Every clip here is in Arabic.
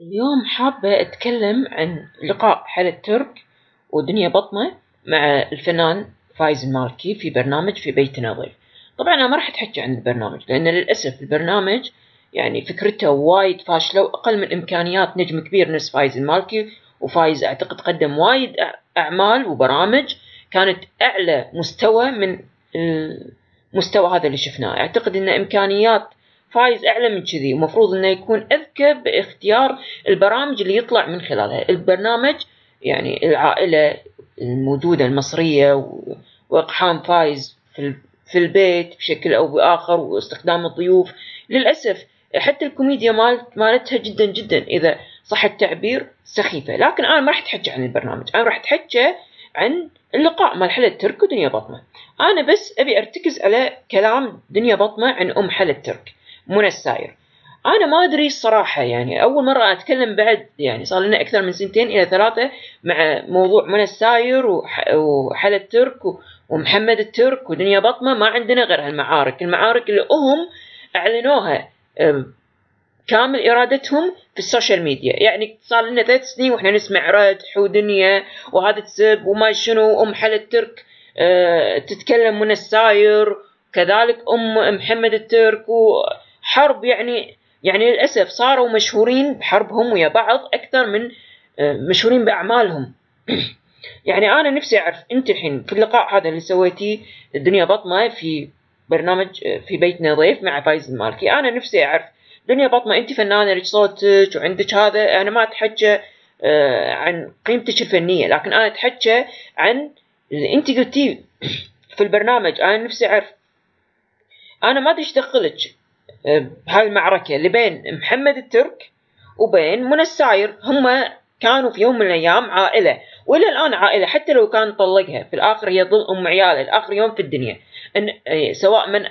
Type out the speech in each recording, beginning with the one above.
اليوم حابة أتكلم عن لقاء حلا الترك ودنيا بطمة مع الفنان فايز المالكي في برنامج في بيتنا ضيف. طبعا أنا ما راح أتحكي عن البرنامج لأن للأسف البرنامج يعني فكرته وايد فاشلة وأقل من إمكانيات نجم كبير نفس فايز المالكي. وفايز أعتقد قدم وايد أعمال وبرامج كانت أعلى مستوى من المستوى هذا اللي شفناه. أعتقد أن إمكانيات فايز أعلى من كذي ومفروض أنه يكون أذكى باختيار البرامج اللي يطلع من خلالها. البرنامج يعني العائلة الموجودة المصرية وإقحام فايز في البيت بشكل أو بآخر واستخدام الضيوف. للأسف حتى الكوميديا مالتها جدا جدا إذا صح التعبير سخيفة. لكن أنا ما راح أتحكي عن البرنامج، أنا راح أتحكي عن اللقاء مع حلا الترك ودنيا بطمة. أنا بس أبي أرتكز على كلام دنيا بطمة عن أم حلا الترك منى الساير. أنا ما أدري الصراحة، يعني أول مرة أتكلم بعد يعني صار لنا أكثر من 2 إلى 3 مع موضوع منى الساير وحلا الترك ومحمد الترك ودنيا بطمة. ما عندنا غير هالمعارك، المعارك اللي هم أعلنوها كامل إرادتهم في السوشيال ميديا. يعني صار لنا 3 سنين وإحنا نسمع ردح ودنيا وهذا تسب وما شنو. أم حلا الترك تتكلم منى الساير، كذلك أم محمد الترك، وحرب يعني للأسف صاروا مشهورين بحربهم ويا بعض أكثر من مشهورين بأعمالهم. يعني أنا نفسي أعرف أنت الحين في اللقاء هذا اللي سويتيه دنيا بطمة في برنامج في بيتنا ضيف مع فايز المالكي، أنا نفسي أعرف دنيا بطمة أنت فنانة لك صوتك وعندك هذا. أنا ما أتحكى عن قيمتك الفنية، لكن أنا أتحكى عن اللي أنت قلتيه في البرنامج. أنا نفسي أعرف، أنا ما أدري إيش دخلك بهاي المعركة اللي بين محمد الترك وبين منى الساير. هم كانوا في يوم من الأيام عائلة، وإلى الآن عائلة. حتى لو كان طلقها في الآخر هي ظل أم عياله الآخر يوم في الدنيا، إن سواء من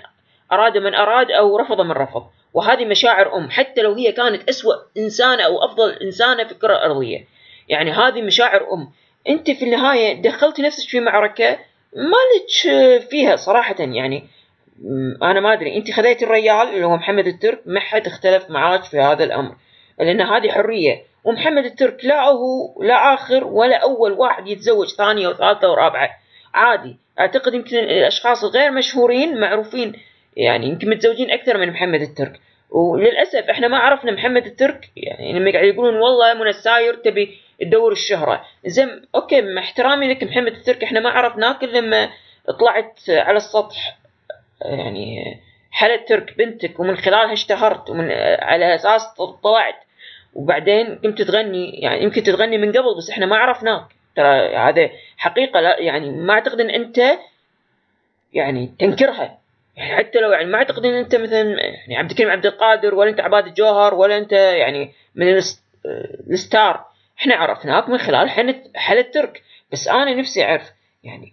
أراد أو رفض من رفض. وهذه مشاعر أم، حتى لو هي كانت أسوأ إنسانة أو أفضل إنسانة في الكرة الأرضية. يعني هذه مشاعر أم. أنت في النهاية دخلت نفسك في معركة ما لك فيها صراحة. يعني أنا ما أدري، أنت خذيت الرجال اللي هو محمد الترك، ما حد اختلف معاك في هذا الأمر لأن هذه حرية. ومحمد الترك لا هو لا آخر ولا أول واحد يتزوج ثانية وثالثة ورابعة، عادي. أعتقد يمكن الأشخاص الغير مشهورين معروفين يعني يمكن متزوجين أكثر من محمد الترك. وللأسف إحنا ما عرفنا محمد الترك، يعني لما قاعد يقولون والله منى الساير تبي تدور الشهرة. زين أوكي، مع احترامي لك محمد الترك إحنا ما عرفناك إلا لما طلعت على السطح يعني حلا الترك بنتك ومن خلالها اشتهرت ومن على أساس طلعت، وبعدين كنت تغني. يعني يمكن تغني من قبل بس احنا ما عرفناك. ترى هذا حقيقة، لا يعني ما اعتقد ان انت يعني تنكرها. يعني حتى لو يعني ما اعتقد ان انت مثلا يعني عبد الكريم عبد القادر ولا انت عباد الجوهر ولا انت يعني من الستار. احنا عرفناك من خلال حلا الترك. بس انا نفسي اعرف يعني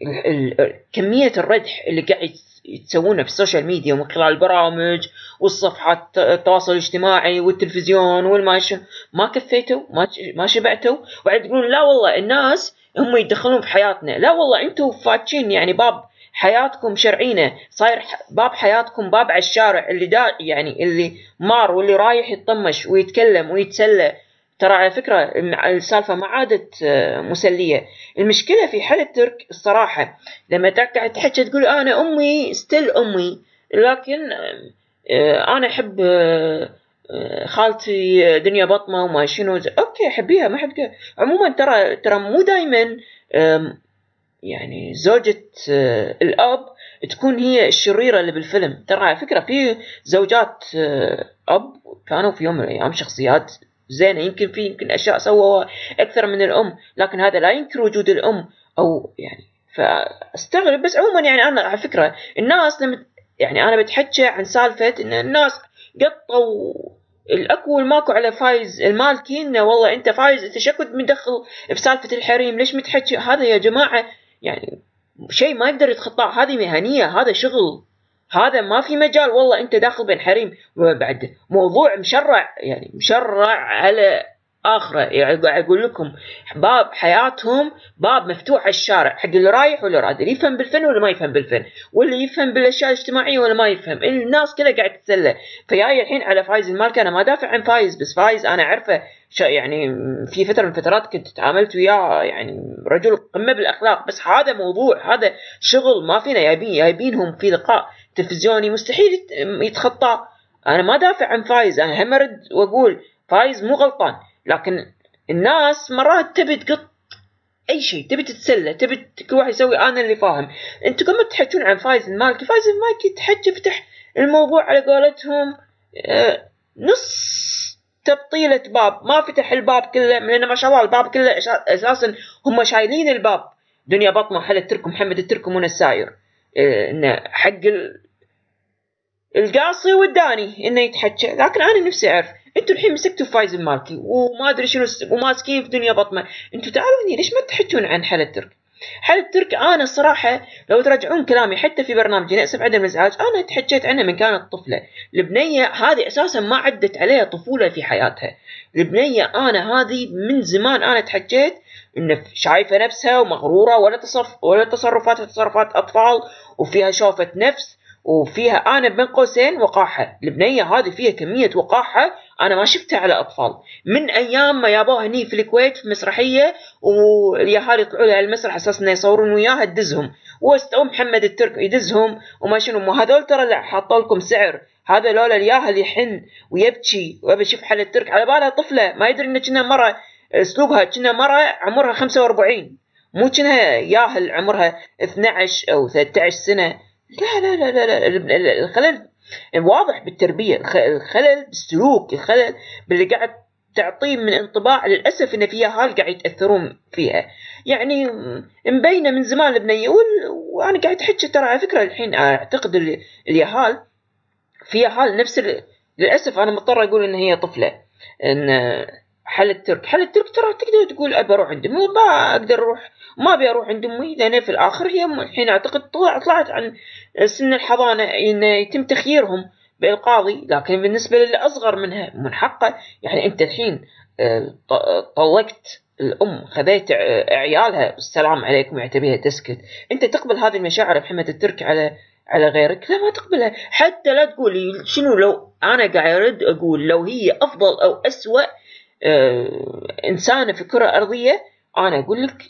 كمية الردح اللي قاعد يتسوونه في السوشيال ميديا ومن خلال البرامج والصفحات التواصل الاجتماعي والتلفزيون والماشن. ما كفيتوا، ما شبعتوا، وبعد تقولون لا والله الناس هم يتدخلون في حياتنا. لا والله انتم فاتشين يعني باب حياتكم شرعينه، صاير باب حياتكم باب على الشارع اللي يعني اللي مار واللي رايح يطمش ويتكلم ويتسلى. ترى على فكرة السالفة ما عادت مسلية. المشكلة في حلا الترك الصراحة لما تقعد تحكي تقول أنا أمي ستيل أمي، لكن أنا أحب خالتي دنيا بطمة وما شنو. أوكي حبيها ما حد. عموما ترى مو دايما يعني زوجة الأب تكون هي الشريرة اللي بالفيلم. ترى على فكرة في زوجات أب كانوا في يوم من الأيام شخصيات زينة، يمكن أشياء سووا أكثر من الأم، لكن هذا لا ينكر وجود الأم أو يعني فاستغرب. بس عموما يعني أنا على فكرة الناس لما يعني أنا بتحكي عن سالفة إن الناس قطوا الأكو والماكو على فايز المالكي إنه والله أنت فايز أنت شكد مدخل بسالفة الحريم ليش متحكي. هذا يا جماعة يعني شيء ما يقدر يتخطاه، هذه مهنية، هذا شغل، هذا ما في مجال والله أنت داخل بين حريم. وبعد موضوع مشرع يعني مشرع على آخره. يعني أقول لكم باب حياتهم باب مفتوح على الشارع حق اللي رايح واللي راد، اللي يفهم بالفن ولا ما يفهم بالفن، واللي يفهم بالأشياء الاجتماعية ولا ما يفهم. الناس كلها قاعد تتسلى. فياي الحين على فايز المالكي. أنا ما دافع عن فايز، بس فايز أنا أعرفه يعني في فترة من الفترات كنت تعاملت وياه، يعني رجل قمة بالأخلاق، بس هذا موضوع، هذا شغل ما فينا جايبينهم في لقاء تلفزيوني مستحيل يتخطى. أنا ما دافع عن فايز، أنا هم أرد وأقول فايز مو غلطان، لكن الناس مرات تبي تقط اي شيء، تبي تتسلى، تبي كل واحد يسوي انا اللي فاهم. انتم كم تحكون عن فايز المالكي، فايز المالكي تحكي فتح الموضوع على قولتهم نص تبطيلة باب، ما فتح الباب كله، لان ما شاء الله الباب كله اساسا هم شايلين الباب. دنيا بطمة، حل الترك، محمد الترك، ومنى الساير، انه حق القاصي والداني انه يتحكى. لكن انا نفسي اعرف انتوا الحين مسكتوا فايز المالكي وما ادري شنو وماسكين في دنيا بطمه، انتوا تعالوا ليش ما تحكون عن حل الترك؟ حل الترك انا الصراحه لو ترجعون كلامي حتى في برنامج نأسف عدم الازعاج انا تحكيت عنها من كانت طفله. البنيه هذه اساسا ما عدت عليها طفوله في حياتها. البنيه انا هذه من زمان انا تحكيت ان شايفه نفسها ومغروره، ولا تصرفاتها تصرفات اطفال، وفيها شوفه نفس، وفيها انا بين قوسين وقاحه. البنيه هذه فيها كميه وقاحه انا ما شفتها على اطفال من ايام ما جابوها هني في الكويت في مسرحيه، واليهال يطلعوا لها المسرح اساس انه يصورون وياها تدزهم، واستو محمد الترك يدزهم وما شنو. ما هذول ترى لا حاطوا لكم سعر، هذا لولا الياهل يحن ويبكي ويبي يشوف حل الترك على بالها طفله ما يدري انها كنا مره اسلوبها كنا مره عمرها 45، مو كنا ياهل عمرها 12 او 13 سنه. لا لا لا لا, لا. الخلل واضح بالتربية، الخلل بالسلوك، الخلل باللي قاعد تعطيه من انطباع للأسف إن فيها هال قاعد يتأثرون فيها. يعني مبينة من زمان البنية وأنا قاعد أحكي ترى على فكرة الحين أعتقد اليهال فيها هال نفس للأسف أنا مضطر أقول إن هي طفلة. إن حل الترك ترى تقدر تقول أبي أروح عند أمي ما أقدر أروح، ما أبي أروح عند أمي، لأن في الآخر هي الحين أعتقد طلعت عن سن الحضانة إن يتم تخييرهم بالقاضي. لكن بالنسبة للي أصغر منها من حقه، يعني أنت الحين طلقت الأم خذيت عيالها السلام عليكم يعتبيها تسكت، أنت تقبل هذه المشاعر محمد الترك على غيرك؟ لا ما تقبلها. حتى لا تقولي شنو لو أنا قاعد أقول لو هي أفضل أو أسوأ إنسانة في كرة أرضية، أنا أقول لك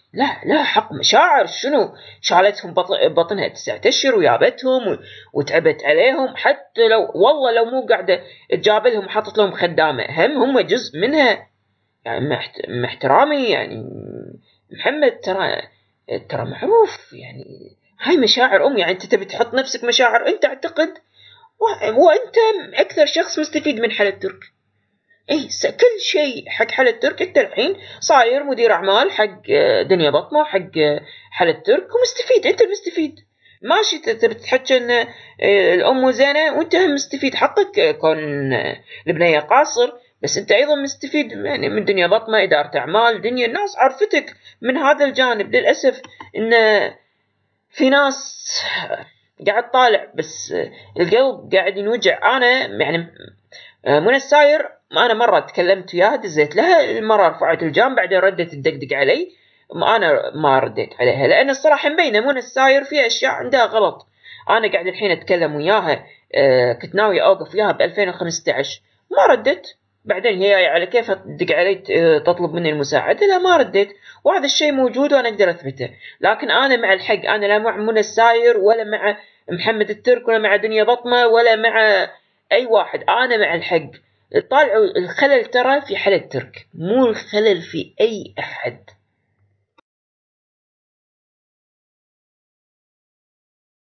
لا حق مشاعر. شنو شالتهم بطنها 9 أشهر ويابتهم وتعبت عليهم، حتى لو والله لو مو قاعدة تجاب لهم وحطت لهم خدامة هم جزء منها. يعني مع احترامي يعني محمد ترى معروف، يعني هاي مشاعر يعني أنت تبي تحط نفسك مشاعر، أنت أعتقد وأنت أكثر شخص مستفيد من حل الترك. كل شيء حق حل الترك. انت الحين صاير مدير اعمال حق دنيا بطمة حق حل الترك ومستفيد، انت المستفيد. ماشي تحكي ان الام زينه وانت هم مستفيد، حقك كون البنيه قاصر، بس انت ايضا مستفيد يعني من دنيا بطمة، اداره اعمال، دنيا الناس عرفتك من هذا الجانب. للاسف ان في ناس قاعد طالع بس القلب قاعد ينوجع. انا يعني منى الساير أنا مرة تكلمت وياها دزيت لها، المرة رفعت الجام بعدين ردت تدقدق علي، أنا ما رديت عليها لأن الصراحة مبينة منى الساير في أشياء عندها غلط. أنا قاعد الحين أتكلم وياها كنت ناوي أوقف وياها ب2015 ما ردت، بعدين هي على كيف تدق علي تطلب مني المساعدة، لا ما رديت، وهذا الشيء موجود وأنا أقدر أثبته. لكن أنا مع الحق، أنا لا مع منى الساير ولا مع محمد الترك ولا مع دنيا بطمة ولا مع أي واحد، أنا مع الحق. طالعوا الخلل ترى في حل الترك، مو الخلل في أي أحد.